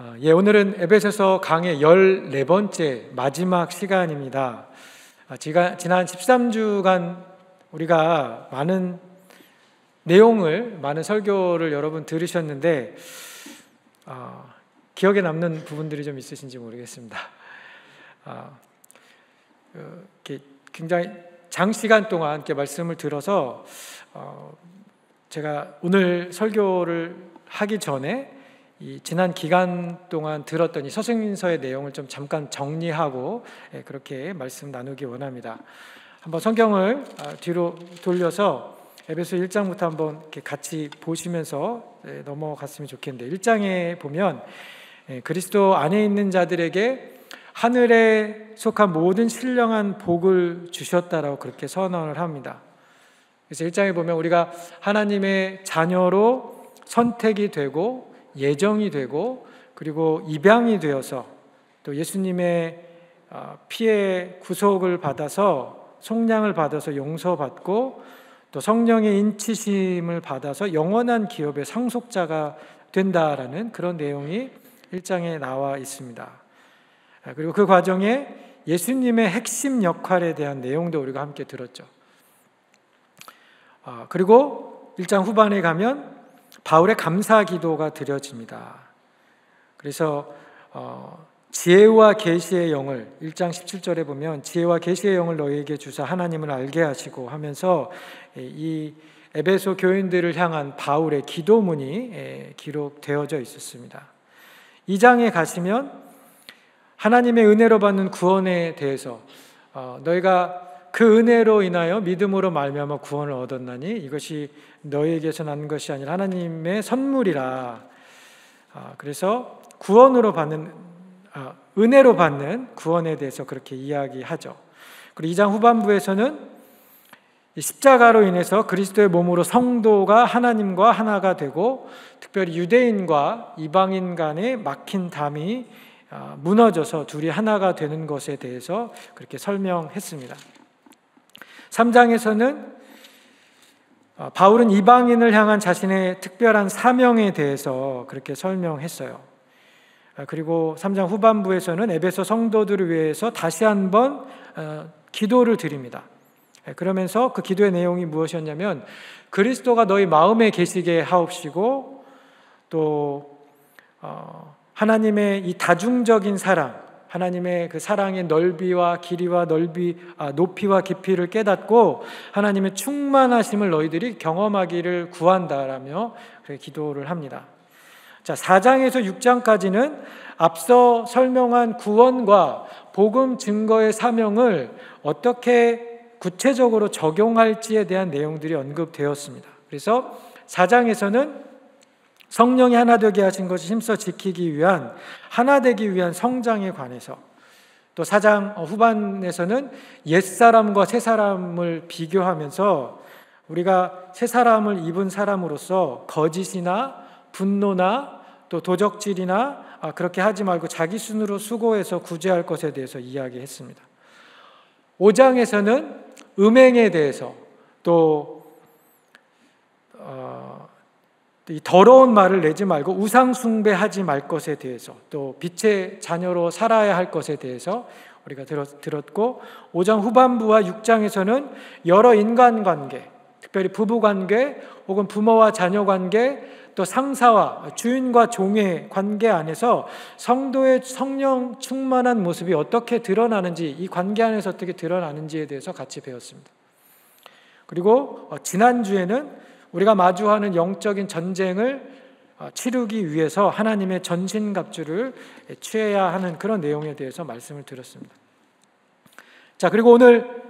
오늘은 에베소서 강의 14번째 마지막 시간입니다. 지난 13주간 우리가 많은 내용을, 많은 설교를 여러분 들으셨는데 기억에 남는 부분들이 좀 있으신지 모르겠습니다. 굉장히 장시간 동안 이렇게 말씀을 들어서 제가 오늘 설교를 하기 전에 지난 기간 동안 들었던 이 서신서의 내용을 좀 잠깐 정리하고 그렇게 말씀 나누기 원합니다. 한번 성경을 뒤로 돌려서 에베소 1장부터 한번 이렇게 같이 보시면서 넘어갔으면 좋겠는데, 1장에 보면 그리스도 안에 있는 자들에게 하늘에 속한 모든 신령한 복을 주셨다라고 그렇게 선언을 합니다. 그래서 1장에 보면 우리가 하나님의 자녀로 선택이 되고 예정이 되고, 그리고 입양이 되어서 또 예수님의 피의 구속을 받아서 속량을 받아서 용서받고, 또 성령의 인치심을 받아서 영원한 기업의 상속자가 된다라는 그런 내용이 1장에 나와 있습니다. 그리고 그 과정에 예수님의 핵심 역할에 대한 내용도 우리가 함께 들었죠. 그리고 1장 후반에 가면 바울의 감사 기도가 드려집니다. 그래서 지혜와 계시의 영을 1장 17절에 보면 지혜와 계시의 영을 너희에게 주사 하나님을 알게 하시고 하면서 이 에베소 교인들을 향한 바울의 기도문이 기록되어져 있었습니다. 2장에 가시면 하나님의 은혜로 받는 구원에 대해서 너희가 그 은혜로 인하여 믿음으로 말미암아 구원을 얻었나니 이것이 너희에게서 난 것이 아니라 하나님의 선물이라. 그래서 구원으로 받는 은혜로 받는 구원에 대해서 그렇게 이야기하죠. 그리고 2장 후반부에서는 십자가로 인해서 그리스도의 몸으로 성도가 하나님과 하나가 되고, 특별히 유대인과 이방인 간의 막힌 담이 무너져서 둘이 하나가 되는 것에 대해서 그렇게 설명했습니다. 3장에서는 바울은 이방인을 향한 자신의 특별한 사명에 대해서 그렇게 설명했어요. 그리고 3장 후반부에서는 에베소 성도들을 위해서 다시 한번 기도를 드립니다. 그러면서 그 기도의 내용이 무엇이었냐면, 그리스도가 너희 마음에 계시게 하옵시고, 또 하나님의 이 다중적인 사랑, 하나님의 그 사랑의 넓이와 길이와 높이와 깊이를 깨닫고 하나님의 충만하심을 너희들이 경험하기를 구한다라며 기도를 합니다. 자, 4장에서 6장까지는 앞서 설명한 구원과 복음 증거의 사명을 어떻게 구체적으로 적용할지에 대한 내용들이 언급되었습니다. 그래서 4장에서는 성령이 하나 되게 하신 것을 힘써 지키기 위한, 하나 되기 위한 성장에 관해서, 또 4장 후반에서는 옛사람과 새사람을 비교하면서 우리가 새사람을 입은 사람으로서 거짓이나 분노나 또 도적질이나 그렇게 하지 말고 자기 순으로 수고해서 구제할 것에 대해서 이야기했습니다. 5장에서는 음행에 대해서, 또 이 더러운 말을 내지 말고 우상 숭배하지 말 것에 대해서, 또 빛의 자녀로 살아야 할 것에 대해서 우리가 들었고, 5장 후반부와 6장에서는 여러 인간관계, 특별히 부부관계 혹은 부모와 자녀관계, 또 상사와 주인과 종의 관계 안에서 성도의 성령 충만한 모습이 어떻게 드러나는지, 이 관계 안에서 어떻게 드러나는지에 대해서 같이 배웠습니다. 그리고 지난주에는 우리가 마주하는 영적인 전쟁을 치르기 위해서 하나님의 전신갑주를 취해야 하는 그런 내용에 대해서 말씀을 드렸습니다. 자, 그리고 오늘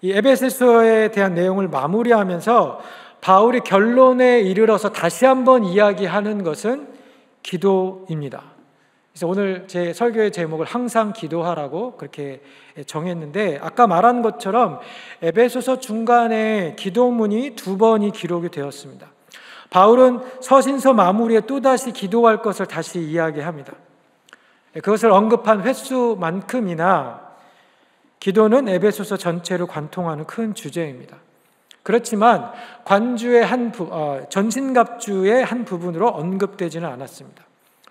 이 에베소서에 대한 내용을 마무리하면서 바울이 결론에 이르러서 다시 한번 이야기하는 것은 기도입니다. 그래서 오늘 제 설교의 제목을 항상 기도하라고 그렇게 정했는데, 아까 말한 것처럼 에베소서 중간에 기도문이 2번이 기록이 되었습니다. 바울은 서신서 마무리에 또다시 기도할 것을 다시 이야기합니다. 그것을 언급한 횟수만큼이나 기도는 에베소서 전체를 관통하는 큰 주제입니다. 그렇지만 관주의 전신갑주의 한 부분으로 언급되지는 않았습니다.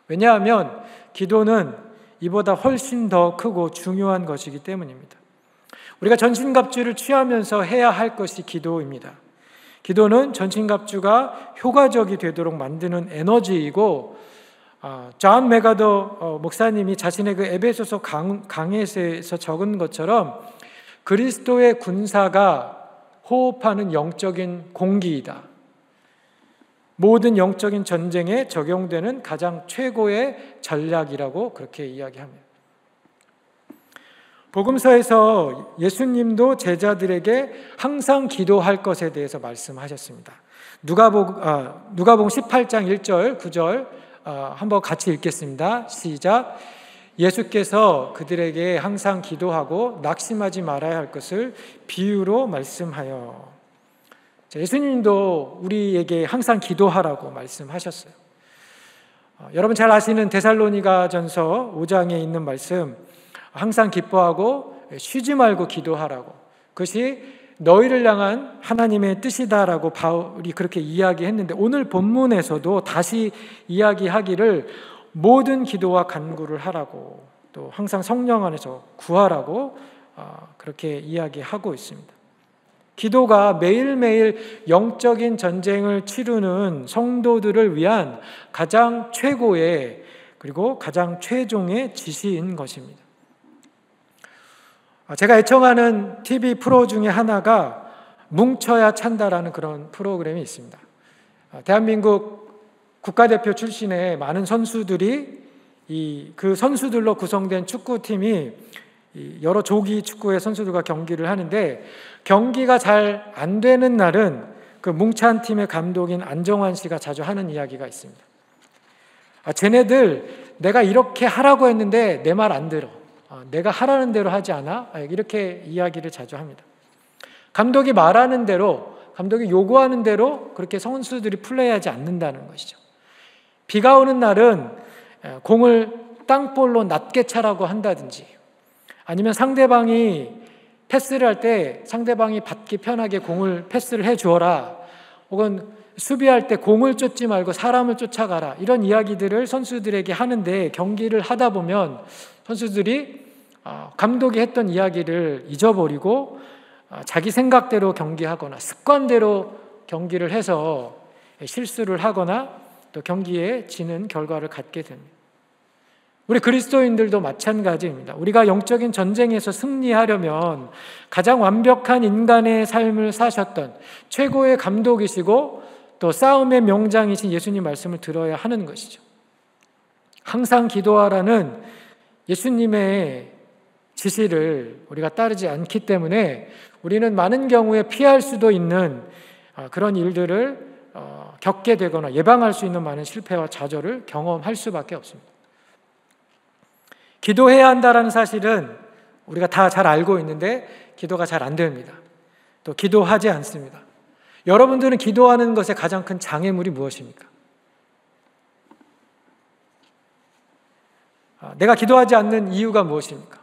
왜냐하면 기도는 이보다 훨씬 더 크고 중요한 것이기 때문입니다. 우리가 전신갑주를 취하면서 해야 할 것이 기도입니다. 기도는 전신갑주가 효과적이 되도록 만드는 에너지이고, 존 메가더 목사님이 자신의 그 에베소서 강해에서 적은 것처럼 그리스도의 군사가 호흡하는 영적인 공기이다. 모든 영적인 전쟁에 적용되는 가장 최고의 전략이라고 그렇게 이야기합니다. 복음서에서 예수님도 제자들에게 항상 기도할 것에 대해서 말씀하셨습니다. 누가복음 18장 1절, 9절 한번 같이 읽겠습니다. 시작. 예수께서 그들에게 항상 기도하고 낙심하지 말아야 할 것을 비유로 말씀하여. 예수님도 우리에게 항상 기도하라고 말씀하셨어요. 여러분 잘 아시는 데살로니가전서 5장에 있는 말씀, 항상 기뻐하고 쉬지 말고 기도하라고, 그것이 너희를 향한 하나님의 뜻이다라고 바울이 그렇게 이야기했는데, 오늘 본문에서도 다시 이야기하기를 모든 기도와 간구를 하라고, 또 항상 성령 안에서 구하라고 그렇게 이야기하고 있습니다. 기도가 매일매일 영적인 전쟁을 치르는 성도들을 위한 가장 최고의 그리고 가장 최종의 지시인 것입니다. 제가 애청하는 TV 프로 중에 하나가 뭉쳐야 찬다라는 그런 프로그램이 있습니다. 대한민국 국가대표 출신의 많은 선수들이 그 선수들로 구성된 축구팀이 여러 조기 축구의 선수들과 경기를 하는데, 경기가 잘 안 되는 날은 그 뭉찬 팀의 감독인 안정환 씨가 자주 하는 이야기가 있습니다. 쟤네들 내가 이렇게 하라고 했는데 내 말 안 들어. 내가 하라는 대로 하지 않아? 이렇게 이야기를 자주 합니다. 감독이 말하는 대로, 감독이 요구하는 대로 그렇게 선수들이 플레이하지 않는다는 것이죠. 비가 오는 날은 공을 땅볼로 낮게 차라고 한다든지, 아니면 상대방이 패스를 할 때 상대방이 받기 편하게 공을 패스를 해주어라, 혹은 수비할 때 공을 쫓지 말고 사람을 쫓아가라, 이런 이야기들을 선수들에게 하는데, 경기를 하다 보면 선수들이 감독이 했던 이야기를 잊어버리고 자기 생각대로 경기하거나 습관대로 경기를 해서 실수를 하거나 또 경기에 지는 결과를 갖게 됩니다. 우리 그리스도인들도 마찬가지입니다. 우리가 영적인 전쟁에서 승리하려면 가장 완벽한 인간의 삶을 사셨던 최고의 감독이시고 또 싸움의 명장이신 예수님 말씀을 들어야 하는 것이죠. 항상 기도하라는 예수님의 지시를 우리가 따르지 않기 때문에 우리는 많은 경우에 피할 수도 있는 그런 일들을 겪게 되거나 예방할 수 있는 많은 실패와 좌절을 경험할 수밖에 없습니다. 기도해야 한다는 사실은 우리가 다 잘 알고 있는데 기도가 잘 안 됩니다. 또 기도하지 않습니다. 여러분들은 기도하는 것의 가장 큰 장애물이 무엇입니까? 내가 기도하지 않는 이유가 무엇입니까?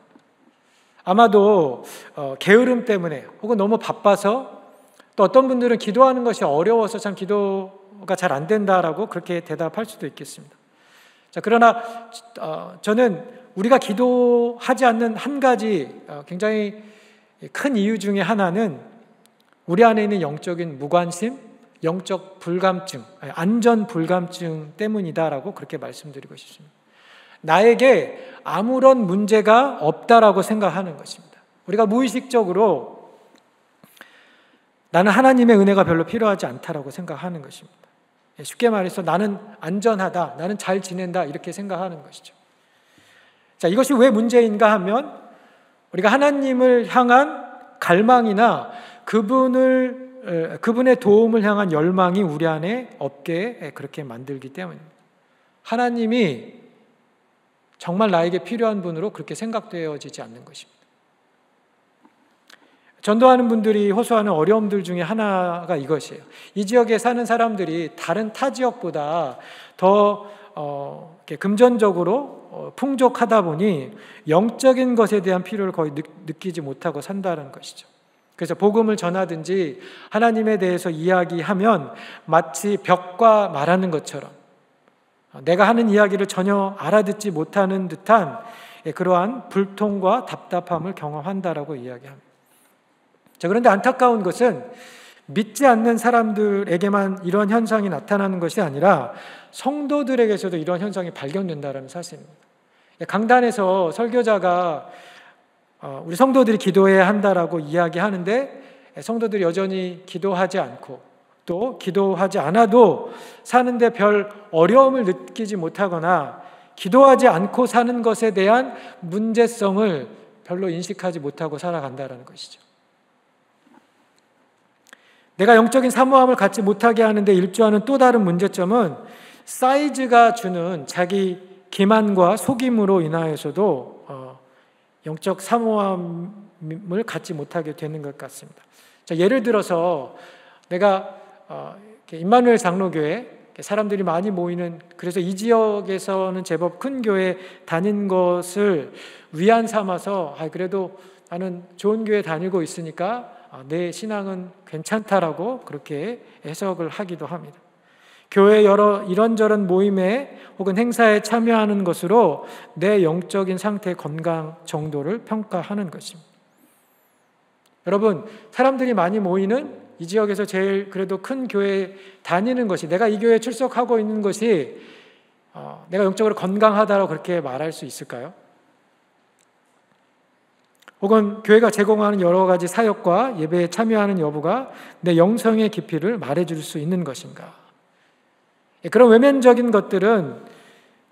아마도 게으름 때문에, 혹은 너무 바빠서, 또 어떤 분들은 기도하는 것이 어려워서 참 기도가 잘 안 된다라고 그렇게 대답할 수도 있겠습니다. 자, 그러나 저는 우리가 기도하지 않는 한 가지 굉장히 큰 이유 중에 하나는 우리 안에 있는 영적인 무관심, 영적 불감증, 안전 불감증 때문이다라고 그렇게 말씀드리고 싶습니다. 나에게 아무런 문제가 없다라고 생각하는 것입니다. 우리가 무의식적으로 나는 하나님의 은혜가 별로 필요하지 않다라고 생각하는 것입니다. 쉽게 말해서 나는 안전하다, 나는 잘 지낸다, 이렇게 생각하는 것이죠. 자, 이것이 왜 문제인가 하면 우리가 하나님을 향한 갈망이나 그분의 도움을 향한 열망이 우리 안에 없게 그렇게 만들기 때문입니다. 하나님이 정말 나에게 필요한 분으로 그렇게 생각되어지지 않는 것입니다. 전도하는 분들이 호소하는 어려움들 중에 하나가 이것이에요. 이 지역에 사는 사람들이 다른 타 지역보다 더 금전적으로 풍족하다 보니 영적인 것에 대한 필요를 거의 느끼지 못하고 산다는 것이죠. 그래서 복음을 전하든지 하나님에 대해서 이야기하면 마치 벽과 말하는 것처럼 내가 하는 이야기를 전혀 알아듣지 못하는 듯한 그러한 불통과 답답함을 경험한다라고 이야기합니다. 자, 그런데 안타까운 것은 믿지 않는 사람들에게만 이런 현상이 나타나는 것이 아니라 성도들에게서도 이런 현상이 발견된다는 사실입니다. 강단에서 설교자가 우리 성도들이 기도해야 한다라고 이야기하는데 성도들이 여전히 기도하지 않고 또 기도하지 않아도 사는데 별 어려움을 느끼지 못하거나 기도하지 않고 사는 것에 대한 문제성을 별로 인식하지 못하고 살아간다는 것이죠. 내가 영적인 사모함을 갖지 못하게 하는데 일조하는 또 다른 문제점은 사이즈가 주는 자기 기만과 속임으로 인하여서도 영적 사모함을 갖지 못하게 되는 것 같습니다. 자, 예를 들어서 내가 임마누엘 장로교회 사람들이 많이 모이는, 그래서 이 지역에서는 제법 큰 교회 다닌 것을 위안 삼아서 그래도 나는 좋은 교회 다니고 있으니까 내 신앙은 괜찮다라고 그렇게 해석을 하기도 합니다. 교회 여러 이런저런 모임에 혹은 행사에 참여하는 것으로 내 영적인 상태의 건강 정도를 평가하는 것입니다. 여러분, 사람들이 많이 모이는 이 지역에서 제일 그래도 큰 교회에 다니는 것이, 내가 이 교회에 출석하고 있는 것이 내가 영적으로 건강하다고 그렇게 말할 수 있을까요? 혹은 교회가 제공하는 여러 가지 사역과 예배에 참여하는 여부가 내 영성의 깊이를 말해줄 수 있는 것인가? 그런 외면적인 것들은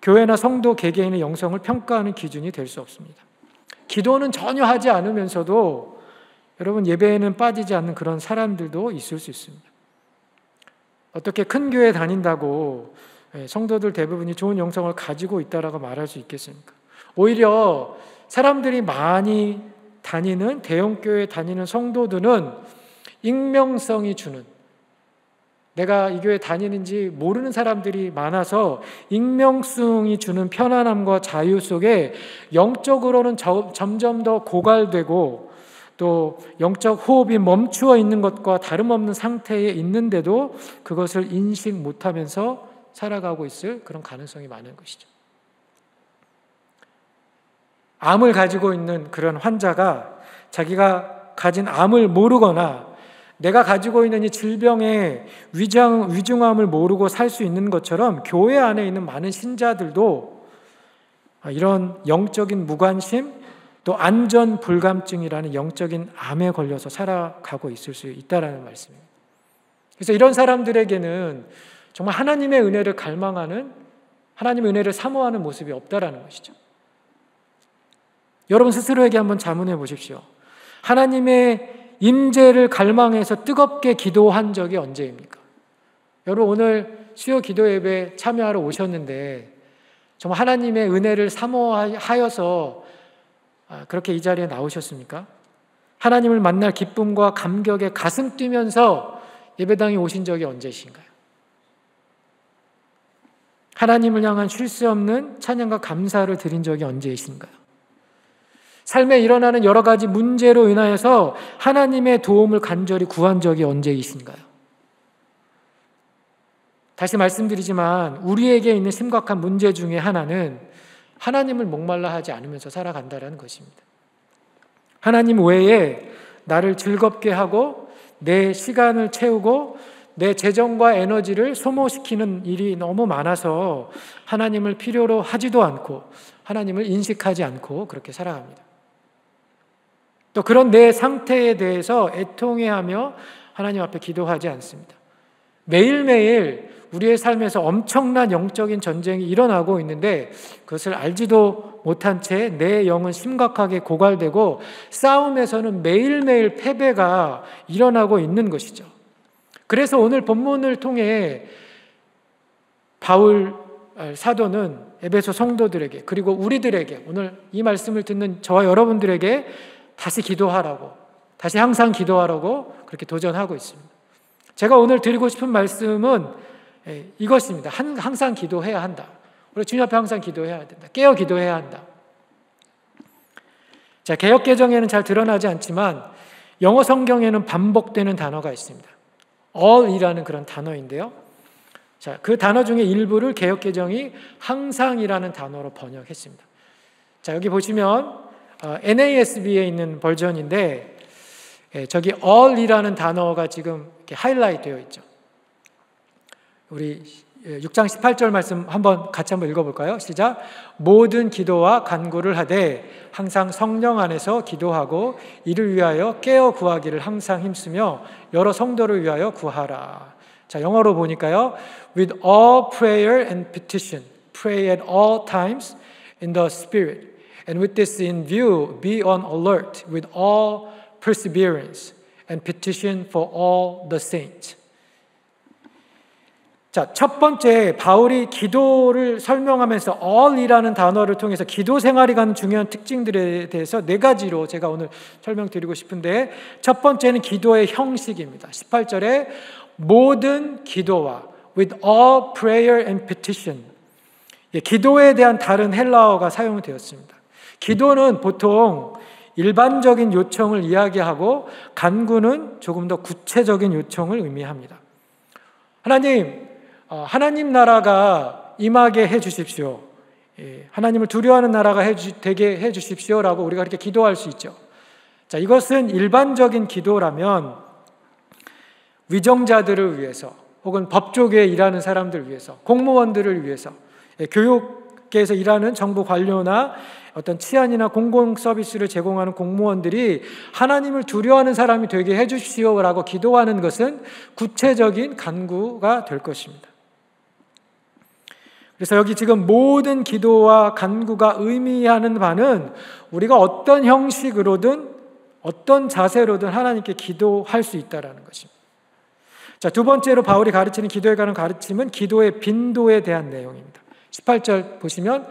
교회나 성도 개개인의 영성을 평가하는 기준이 될 수 없습니다. 기도는 전혀 하지 않으면서도 여러분 예배에는 빠지지 않는 그런 사람들도 있을 수 있습니다. 어떻게 큰 교회 다닌다고 성도들 대부분이 좋은 영성을 가지고 있다라고 말할 수 있겠습니까? 오히려 사람들이 많이 다니는 대형교회 다니는 성도들은 익명성이 주는, 내가 이 교회 다니는지 모르는 사람들이 많아서 익명성이 주는 편안함과 자유 속에 영적으로는 점점 더 고갈되고 또 영적 호흡이 멈추어 있는 것과 다름없는 상태에 있는데도 그것을 인식 못하면서 살아가고 있을 그런 가능성이 많은 것이죠. 암을 가지고 있는 그런 환자가 자기가 가진 암을 모르거나 내가 가지고 있는 이 질병의 위중함을 모르고 살 수 있는 것처럼 교회 안에 있는 많은 신자들도 이런 영적인 무관심 또 안전 불감증이라는 영적인 암에 걸려서 살아가고 있을 수 있다는 말씀입니다. 그래서 이런 사람들에게는 정말 하나님의 은혜를 갈망하는, 하나님의 은혜를 사모하는 모습이 없다라는 것이죠. 여러분 스스로에게 한번 자문해 보십시오. 하나님의 임재를 갈망해서 뜨겁게 기도한 적이 언제입니까? 여러분 오늘 수요 기도 예배 참여하러 오셨는데 정말 하나님의 은혜를 사모하여서 그렇게 이 자리에 나오셨습니까? 하나님을 만날 기쁨과 감격에 가슴 뛰면서 예배당에 오신 적이 언제신가요? 하나님을 향한 쉴 수 없는 찬양과 감사를 드린 적이 언제이신가요? 삶에 일어나는 여러 가지 문제로 인하여서 하나님의 도움을 간절히 구한 적이 언제이신가요? 다시 말씀드리지만 우리에게 있는 심각한 문제 중에 하나는 하나님을 목말라 하지 않으면서 살아간다는 것입니다. 하나님 외에 나를 즐겁게 하고 내 시간을 채우고 내 재정과 에너지를 소모시키는 일이 너무 많아서 하나님을 필요로 하지도 않고 하나님을 인식하지 않고 그렇게 살아갑니다. 또 그런 내 상태에 대해서 애통해하며 하나님 앞에 기도하지 않습니다. 매일매일 우리의 삶에서 엄청난 영적인 전쟁이 일어나고 있는데 그것을 알지도 못한 채 내 영은 심각하게 고갈되고 싸움에서는 매일매일 패배가 일어나고 있는 것이죠. 그래서 오늘 본문을 통해 바울 사도는 에베소 성도들에게 그리고 우리들에게 오늘 이 말씀을 듣는 저와 여러분들에게 다시 기도하라고, 다시 항상 기도하라고 그렇게 도전하고 있습니다. 제가 오늘 드리고 싶은 말씀은 이것입니다. 항상 기도해야 한다. 우리 주님 앞에 항상 기도해야 된다. 깨어 기도해야 한다. 자, 개역 개정에는 잘 드러나지 않지만 영어 성경에는 반복되는 단어가 있습니다. all이라는 그런 단어인데요. 자, 그 단어 중에 일부를 개역개정이 항상이라는 단어로 번역했습니다. 자, 여기 보시면 NASB에 있는 버전인데 저기 all이라는 단어가 지금 이렇게 하이라이트 되어 있죠. 우리 6장 18절 말씀 같이 한번 읽어볼까요? 시작. 모든 기도와 간구를 하되 항상 성령 안에서 기도하고 이를 위하여 깨어 구하기를 항상 힘쓰며 여러 성도를 위하여 구하라. 자, 영어로 보니까요. With all prayer and petition, pray at all times in the Spirit. And with this in view, be on alert with all perseverance and petition for all the saints. 자, 첫 번째 바울이 기도를 설명하면서 all이라는 단어를 통해서 기도 생활이 갖는 중요한 특징들에 대해서 4가지로 제가 오늘 설명드리고 싶은데, 첫 번째는 기도의 형식입니다. 18절에 모든 기도와 with all prayer and petition, 기도에 대한 다른 헬라어가 사용되었습니다. 기도는 보통 일반적인 요청을 이야기하고 간구는 조금 더 구체적인 요청을 의미합니다. 하나님 나라가 임하게 해주십시오. 하나님을 두려워하는 나라가 되게 해주십시오라고 우리가 그렇게 기도할 수 있죠. 자, 이것은 일반적인 기도라면 위정자들을 위해서 혹은 법조계에 일하는 사람들을 위해서, 공무원들을 위해서, 교육계에서 일하는 정부 관료나 어떤 치안이나 공공 서비스를 제공하는 공무원들이 하나님을 두려워하는 사람이 되게 해주십시오라고 기도하는 것은 구체적인 간구가 될 것입니다. 그래서 여기 지금 모든 기도와 간구가 의미하는 바는 우리가 어떤 형식으로든 어떤 자세로든 하나님께 기도할 수 있다는 것입니다. 자, 두 번째로 바울이 가르치는 기도에 관한 가르침은 기도의 빈도에 대한 내용입니다. 18절 보시면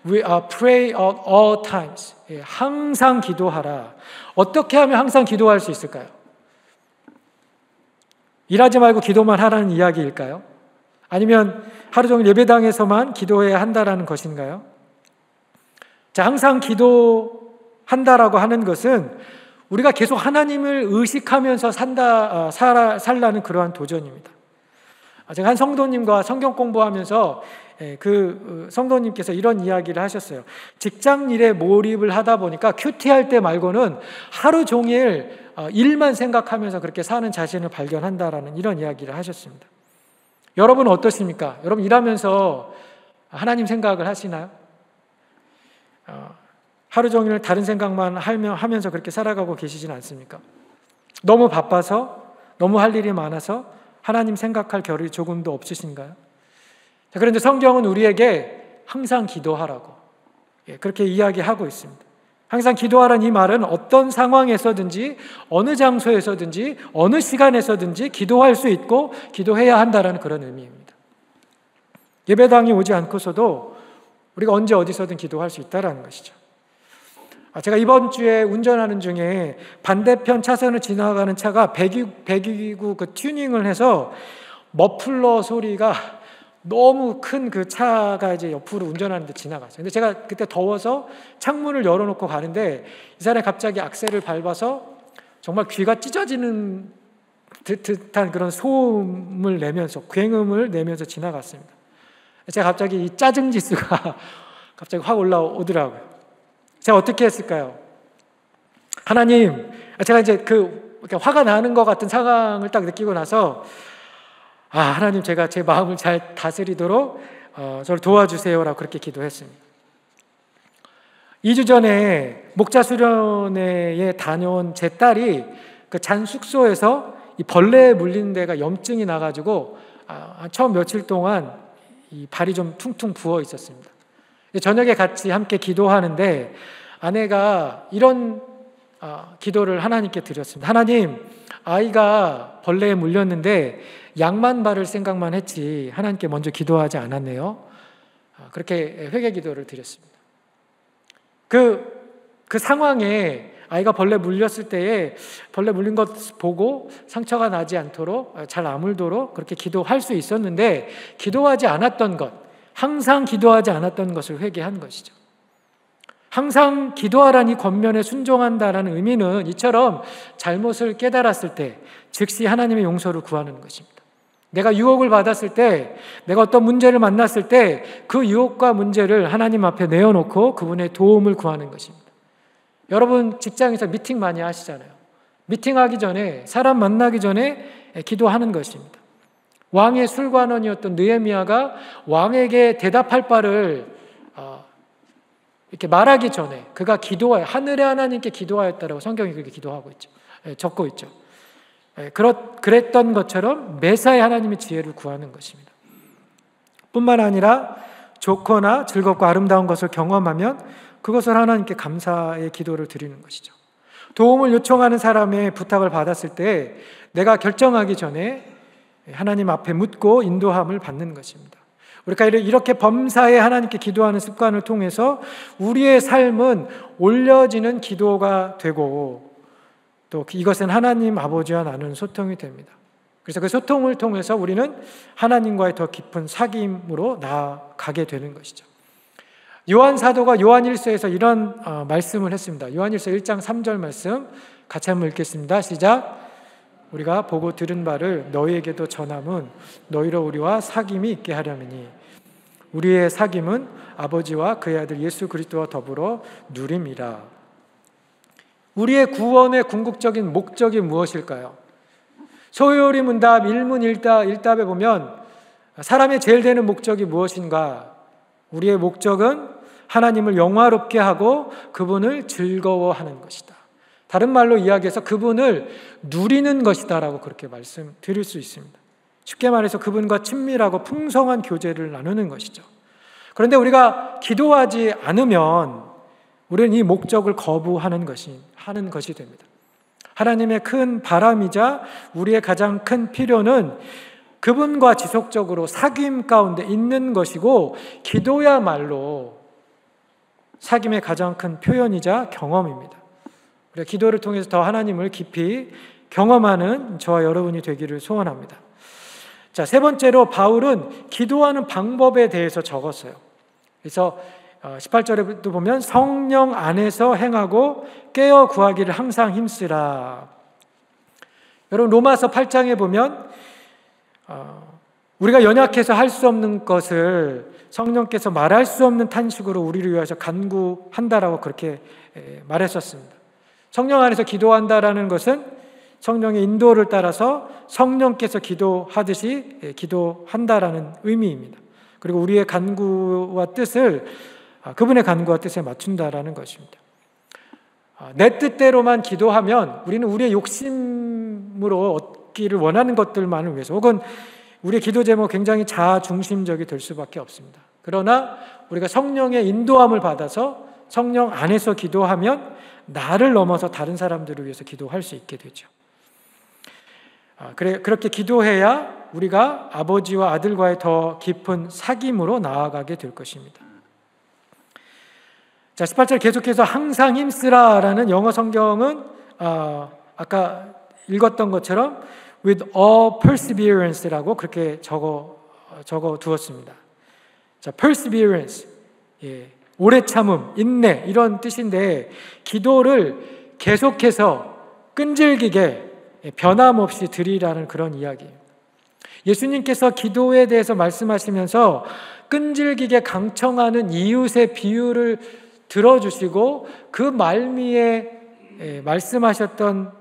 We pray at all times. 항상 기도하라. 어떻게 하면 항상 기도할 수 있을까요? 일하지 말고 기도만 하라는 이야기일까요? 아니면 하루 종일 예배당에서만 기도해야 한다라는 것인가요? 자, 항상 기도한다라고 하는 것은 우리가 계속 하나님을 의식하면서 살라는 그러한 도전입니다. 제가 한 성도님과 성경 공부하면서 그 성도님께서 이런 이야기를 하셨어요. 직장 일에 몰입을 하다 보니까 큐티할 때 말고는 하루 종일 일만 생각하면서 그렇게 사는 자신을 발견한다라는 이런 이야기를 하셨습니다. 여러분은 어떠십니까? 여러분 일하면서 하나님 생각을 하시나요? 하루 종일 다른 생각만 하면서 그렇게 살아가고 계시진 않습니까? 너무 바빠서, 너무 할 일이 많아서 하나님 생각할 겨를이 조금도 없으신가요? 자, 그런데 성경은 우리에게 항상 기도하라고 그렇게 이야기하고 있습니다. 항상 기도하라는 이 말은 어떤 상황에서든지 어느 장소에서든지 어느 시간에서든지 기도할 수 있고 기도해야 한다는 그런 의미입니다. 예배당이 오지 않고서도 우리가 언제 어디서든 기도할 수 있다는 것이죠. 제가 이번 주에 운전하는 중에 반대편 차선을 지나가는 차가 배기구 그 튜닝을 해서 머플러 소리가 너무 큰 그 차가 이제 옆으로 운전하는데 지나갔어요. 근데 제가 그때 더워서 창문을 열어놓고 가는데 이 사람이 갑자기 악셀을 밟아서 정말 귀가 찢어지는 듯한 그런 소음을 내면서, 굉음을 내면서 지나갔습니다. 제가 갑자기 이 짜증 지수가 갑자기 확 올라오더라고요. 제가 어떻게 했을까요? 하나님, 제가 이제 이렇게 화가 나는 것 같은 상황을 딱 느끼고 나서 하나님, 제가 제 마음을 잘 다스리도록 저를 도와주세요라고 그렇게 기도했습니다. 2주 전에 목자 수련회에 다녀온 제 딸이 그 잔 숙소에서 이 벌레에 물린 데가 염증이 나가지고 처음 며칠 동안 이 발이 좀 퉁퉁 부어 있었습니다. 저녁에 같이 함께 기도하는데 아내가 이런 기도를 하나님께 드렸습니다. 하나님, 아이가 벌레에 물렸는데 약만 바를 생각만 했지 하나님께 먼저 기도하지 않았네요. 그렇게 회개 기도를 드렸습니다. 그 상황에 아이가 벌레 물렸을 때에 벌레 물린 것 보고 상처가 나지 않도록 잘 아물도록 그렇게 기도할 수 있었는데 기도하지 않았던 것, 항상 기도하지 않았던 것을 회개한 것이죠. 항상 기도하라니 권면에 순종한다라는 의미는 이처럼 잘못을 깨달았을 때 즉시 하나님의 용서를 구하는 것입니다. 내가 유혹을 받았을 때, 내가 어떤 문제를 만났을 때 그 유혹과 문제를 하나님 앞에 내어놓고 그분의 도움을 구하는 것입니다. 여러분 직장에서 미팅 많이 하시잖아요. 미팅하기 전에, 사람 만나기 전에 기도하는 것입니다. 왕의 술관원이었던 느헤미야가 왕에게 대답할 바를 이렇게 말하기 전에 그가 기도하여 하늘의 하나님께 기도하였다라고 성경이 그렇게 기도하고 있죠. 적고 있죠. 그랬던 것처럼 매사에 하나님의 지혜를 구하는 것입니다. 뿐만 아니라 좋거나 즐겁고 아름다운 것을 경험하면 그것을 하나님께 감사의 기도를 드리는 것이죠. 도움을 요청하는 사람의 부탁을 받았을 때 내가 결정하기 전에 하나님 앞에 묻고 인도함을 받는 것입니다. 우리가 이렇게 범사에 하나님께 기도하는 습관을 통해서 우리의 삶은 올려지는 기도가 되고 또 이것은 하나님 아버지와 나누는 소통이 됩니다. 그래서 그 소통을 통해서 우리는 하나님과의 더 깊은 사귐으로 나아가게 되는 것이죠. 요한 사도가 요한 1서에서 이런 말씀을 했습니다. 요한 1서 1장 3절 말씀 같이 한번 읽겠습니다. 시작. 우리가 보고 들은 바를 너희에게도 전함은 너희로 우리와 사귐이 있게 하려니니 우리의 사귐은 아버지와 그의 아들 예수 그리스도와 더불어 누림이라. 우리의 구원의 궁극적인 목적이 무엇일까요? 소요리 문답, 일문일답에 보면 사람의 제일 되는 목적이 무엇인가? 우리의 목적은 하나님을 영화롭게 하고 그분을 즐거워하는 것이다. 다른 말로 이야기해서 그분을 누리는 것이다 라고 그렇게 말씀드릴 수 있습니다. 쉽게 말해서 그분과 친밀하고 풍성한 교제를 나누는 것이죠. 그런데 우리가 기도하지 않으면 우리는 이 목적을 거부하는 것이 됩니다. 하나님의 큰 바람이자 우리의 가장 큰 필요는 그분과 지속적으로 사귐 가운데 있는 것이고 기도야말로 사귐의 가장 큰 표현이자 경험입니다. 우리가 기도를 통해서 더 하나님을 깊이 경험하는 저와 여러분이 되기를 소원합니다. 자, 세 번째로 바울은 기도하는 방법에 대해서 적었어요. 그래서 18절에도 보면 성령 안에서 행하고 깨어 구하기를 항상 힘쓰라. 여러분 로마서 8장에 보면 우리가 연약해서 할 수 없는 것을 성령께서 말할 수 없는 탄식으로 우리를 위하여 간구한다라고 그렇게 말했었습니다. 성령 안에서 기도한다라는 것은 성령의 인도를 따라서 성령께서 기도하듯이 기도한다라는 의미입니다. 그리고 우리의 간구와 뜻을 그분의 간구와 뜻에 맞춘다라는 것입니다. 내 뜻대로만 기도하면 우리는 우리의 욕심으로 얻기를 원하는 것들만을 위해서 혹은 우리의 기도 제목 굉장히 자아중심적이 될 수밖에 없습니다. 그러나 우리가 성령의 인도함을 받아서 성령 안에서 기도하면 나를 넘어서 다른 사람들을 위해서 기도할 수 있게 되죠. 그렇게 기도해야 우리가 아버지와 아들과의 더 깊은 사귐으로 나아가게 될 것입니다. 자, 18절 계속해서 항상 힘쓰라라는 영어 성경은 아까 읽었던 것처럼 with all perseverance라고 그렇게 적어 두었습니다. 자, perseverance, 오래 참음, 인내 이런 뜻인데 기도를 계속해서 끈질기게 변함없이 드리라는 그런 이야기예요. 예수님께서 기도에 대해서 말씀하시면서 끈질기게 강청하는 이웃의 비유를 들어주시고 그 말미에 말씀하셨던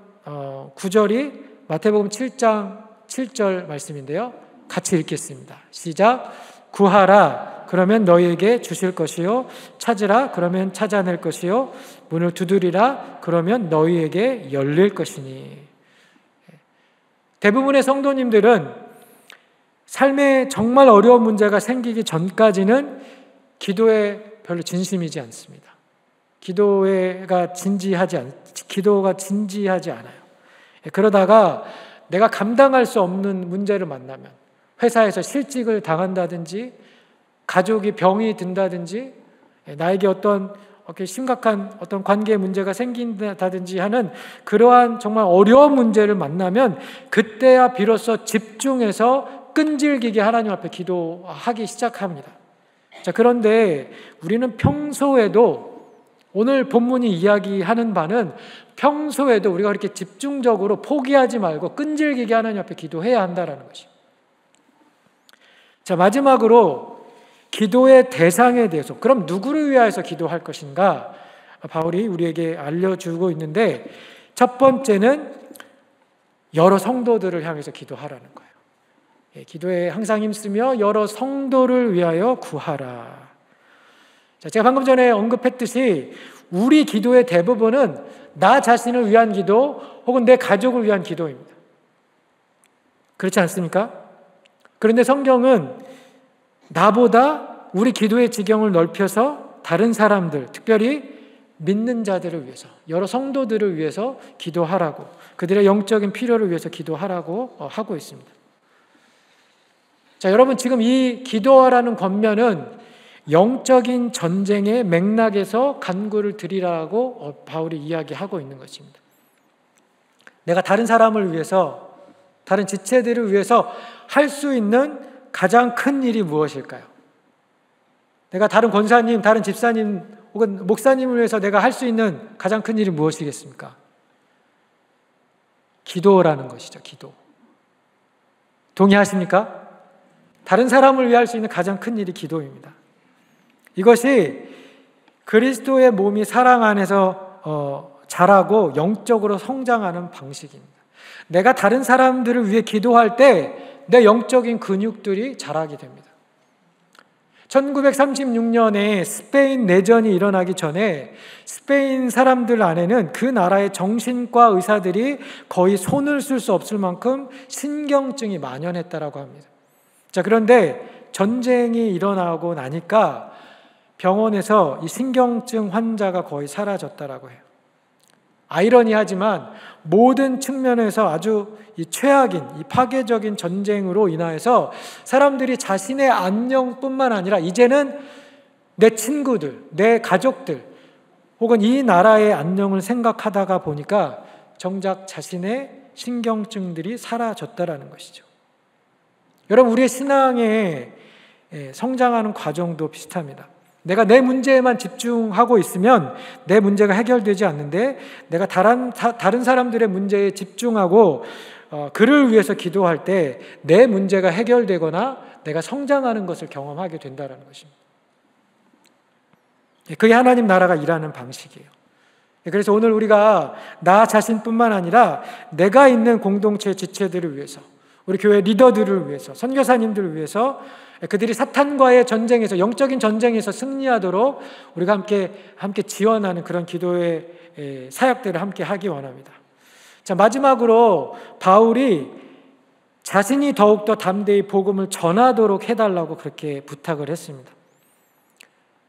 구절이 마태복음 7장 7절 말씀인데요. 같이 읽겠습니다. 시작. 구하라 그러면 너희에게 주실 것이요 찾으라 그러면 찾아낼 것이요 문을 두드리라 그러면 너희에게 열릴 것이니. 대부분의 성도님들은 삶에 정말 어려운 문제가 생기기 전까지는 기도에 별로 진심이지 않습니다. 기도가 진지하지 않아요. 그러다가 내가 감당할 수 없는 문제를 만나면 회사에서 실직을 당한다든지 가족이 병이 든다든지 나에게 어떤 심각한 어떤 관계 문제가 생긴다든지 하는 그러한 정말 어려운 문제를 만나면 그때야 비로소 집중해서 끈질기게 하나님 앞에 기도하기 시작합니다. 자, 그런데 우리는 평소에도 오늘 본문이 이야기하는 바는 평소에도 우리가 그렇게 집중적으로 포기하지 말고 끈질기게 하나님 앞에 기도해야 한다는 것이에요. 자, 마지막으로 기도의 대상에 대해서, 그럼 누구를 위하여서 기도할 것인가? 바울이 우리에게 알려주고 있는데, 첫 번째는 여러 성도들을 향해서 기도하라는 거예요. 기도에 항상 힘쓰며 여러 성도를 위하여 구하라. 자, 제가 방금 전에 언급했듯이 우리 기도의 대부분은 나 자신을 위한 기도 혹은 내 가족을 위한 기도입니다. 그렇지 않습니까? 그런데 성경은 나보다 우리 기도의 지경을 넓혀서 다른 사람들, 특별히 믿는 자들을 위해서, 여러 성도들을 위해서 기도하라고, 그들의 영적인 필요를 위해서 기도하라고 하고 있습니다. 자, 여러분, 지금 이 기도하라는 권면은 영적인 전쟁의 맥락에서 간구를 드리라고 바울이 이야기하고 있는 것입니다. 내가 다른 사람을 위해서, 다른 지체들을 위해서 할 수 있는 가장 큰 일이 무엇일까요? 내가 다른 권사님, 다른 집사님 혹은 목사님을 위해서 내가 할 수 있는 가장 큰 일이 무엇이겠습니까? 기도라는 것이죠. 기도. 동의하십니까? 다른 사람을 위해 할 수 있는 가장 큰 일이 기도입니다. 이것이 그리스도의 몸이 사랑 안에서 자라고 영적으로 성장하는 방식입니다. 내가 다른 사람들을 위해 기도할 때 내 영적인 근육들이 자라게 됩니다. 1936년에 스페인 내전이 일어나기 전에 스페인 사람들 안에는 그 나라의 정신과 의사들이 거의 손을 쓸 수 없을 만큼 신경증이 만연했다라고 합니다. 자, 그런데 전쟁이 일어나고 나니까 병원에서 이 신경증 환자가 거의 사라졌다라고 해요. 아이러니하지만 모든 측면에서 아주 이 최악인, 이 파괴적인 전쟁으로 인하여서 사람들이 자신의 안녕뿐만 아니라 이제는 내 친구들, 내 가족들 혹은 이 나라의 안녕을 생각하다가 보니까 정작 자신의 신경증들이 사라졌다라는 것이죠. 여러분, 우리의 신앙의 성장하는 과정도 비슷합니다. 내가 내 문제에만 집중하고 있으면 내 문제가 해결되지 않는데, 내가 다른 사람들의 문제에 집중하고 그를 위해서 기도할 때 내 문제가 해결되거나 내가 성장하는 것을 경험하게 된다는 것입니다. 그게 하나님 나라가 일하는 방식이에요. 그래서 오늘 우리가 나 자신뿐만 아니라 내가 있는 공동체 지체들을 위해서, 우리 교회 리더들을 위해서, 선교사님들을 위해서, 그들이 사탄과의 전쟁에서, 영적인 전쟁에서 승리하도록 우리가 함께 지원하는 그런 기도의 사역들을 함께 하기 원합니다. 자, 마지막으로 바울이 자신이 더욱더 담대히 복음을 전하도록 해달라고 그렇게 부탁을 했습니다.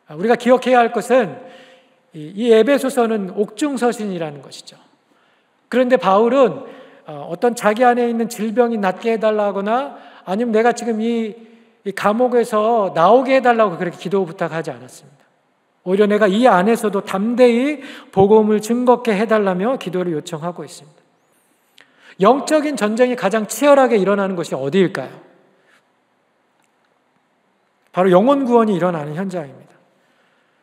우리가 기억해야 할 것은 이 에베소서는 옥중서신이라는 것이죠. 그런데 바울은 어떤 자기 안에 있는 질병이 낫게 해달라거나 아니면 내가 지금 이 감옥에서 나오게 해달라고 그렇게 기도 부탁하지 않았습니다. 오히려 내가 이 안에서도 담대히 복음을 증거케 해달라며 기도를 요청하고 있습니다. 영적인 전쟁이 가장 치열하게 일어나는 것이 어디일까요? 바로 영혼 구원이 일어나는 현장입니다.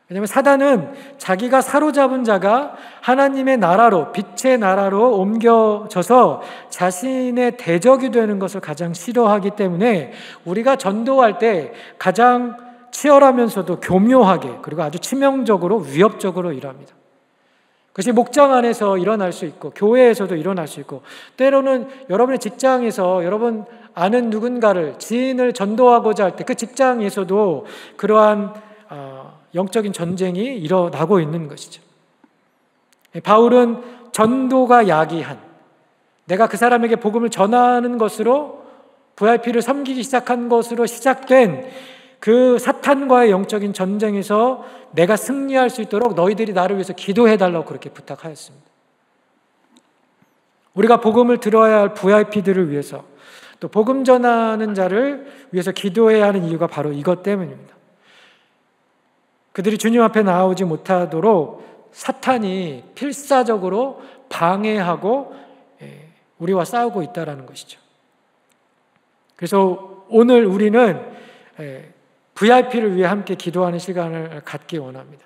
왜냐하면 사단은 자기가 사로잡은 자가 하나님의 나라로, 빛의 나라로 옮겨져서 자신의 대적이 되는 것을 가장 싫어하기 때문에 우리가 전도할 때 가장 치열하면서도 교묘하게, 그리고 아주 치명적으로, 위협적으로 일합니다. 그것이 목장 안에서 일어날 수 있고 교회에서도 일어날 수 있고, 때로는 여러분의 직장에서 여러분 아는 누군가를, 지인을 전도하고자 할 때 그 직장에서도 그러한 영적인 전쟁이 일어나고 있는 것이죠. 바울은 전도가 야기한, 내가 그 사람에게 복음을 전하는 것으로 VIP를 섬기기 시작한 것으로 시작된 그 사탄과의 영적인 전쟁에서 내가 승리할 수 있도록 너희들이 나를 위해서 기도해달라고 그렇게 부탁하였습니다. 우리가 복음을 들어야 할 VIP들을 위해서, 또 복음 전하는 자를 위해서 기도해야 하는 이유가 바로 이것 때문입니다. 그들이 주님 앞에 나오지 못하도록 사탄이 필사적으로 방해하고 우리와 싸우고 있다는 것이죠. 그래서 오늘 우리는 VIP를 위해 함께 기도하는 시간을 갖기 원합니다.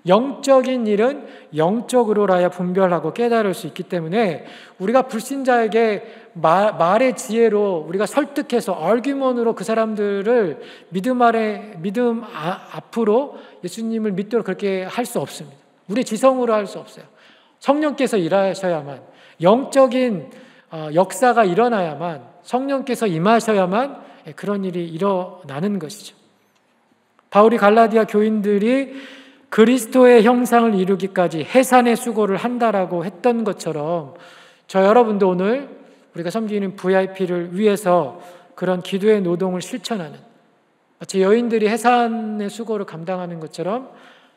영적인 일은 영적으로라야 분별하고 깨달을 수 있기 때문에 우리가 불신자에게 말의 지혜로 우리가 설득해서 얼규먼으로 그 사람들을 믿음 앞으로 예수님을 믿도록 그렇게 할 수 없습니다. 우리 지성으로 할 수 없어요. 성령께서 일하셔야만, 영적인 역사가 일어나야만, 성령께서 임하셔야만 그런 일이 일어나는 것이죠. 바울이 갈라디아 교인들이 그리스도의 형상을 이루기까지 해산의 수고를 한다라고 했던 것처럼 저 여러분도 오늘 우리가 섬기는 VIP를 위해서 그런 기도의 노동을 실천하는, 마치 여인들이 해산의 수고를 감당하는 것처럼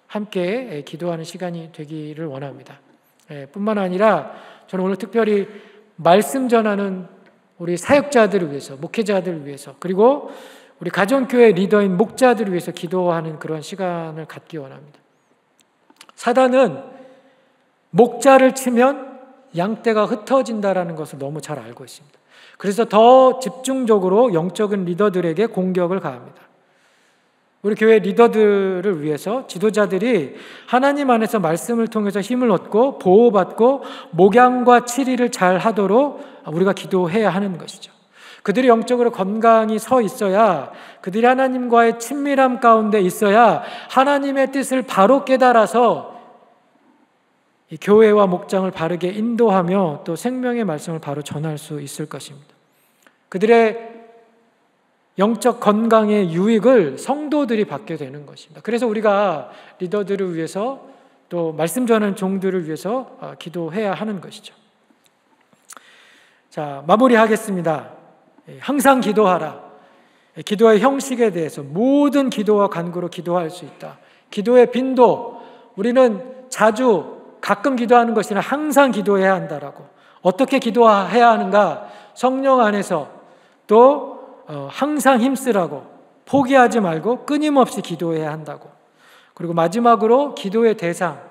함께 기도하는 시간이 되기를 원합니다. 뿐만 아니라 저는 오늘 특별히 말씀 전하는 우리 사역자들을 위해서, 목회자들을 위해서, 그리고 우리 가정교회 리더인 목자들을 위해서 기도하는 그런 시간을 갖기 원합니다. 사단은 목자를 치면 양떼가 흩어진다라는 것을 너무 잘 알고 있습니다. 그래서 더 집중적으로 영적인 리더들에게 공격을 가합니다. 우리 교회 리더들을 위해서 지도자들이 하나님 안에서 말씀을 통해서 힘을 얻고 보호받고 목양과 치리를 잘 하도록 우리가 기도해야 하는 것이죠. 그들이 영적으로 건강히 서 있어야, 그들이 하나님과의 친밀함 가운데 있어야 하나님의 뜻을 바로 깨달아서 이 교회와 목장을 바르게 인도하며 또 생명의 말씀을 바로 전할 수 있을 것입니다. 그들의 영적 건강의 유익을 성도들이 받게 되는 것입니다. 그래서 우리가 리더들을 위해서 또 말씀 전하는 종들을 위해서 기도해야 하는 것이죠. 자, 마무리하겠습니다. 항상 기도하라. 기도의 형식에 대해서 모든 기도와 간구로 기도할 수 있다. 기도의 빈도, 우리는 자주 가끔 기도하는 것이 아니라 항상 기도해야 한다라고. 어떻게 기도해야 하는가? 성령 안에서 또 항상 힘쓰라고, 포기하지 말고 끊임없이 기도해야 한다고. 그리고 마지막으로 기도의 대상,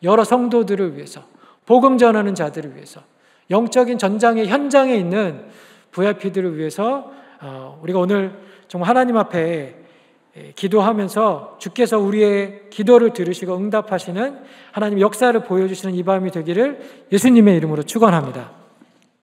여러 성도들을 위해서, 복음 전하는 자들을 위해서, 영적인 전장의 현장에 있는 VIP들을 위해서 우리가 오늘 정말 하나님 앞에 기도하면서 주께서 우리의 기도를 들으시고 응답하시는 하나님 역사를 보여주시는 이 밤이 되기를 예수님의 이름으로 축원합니다.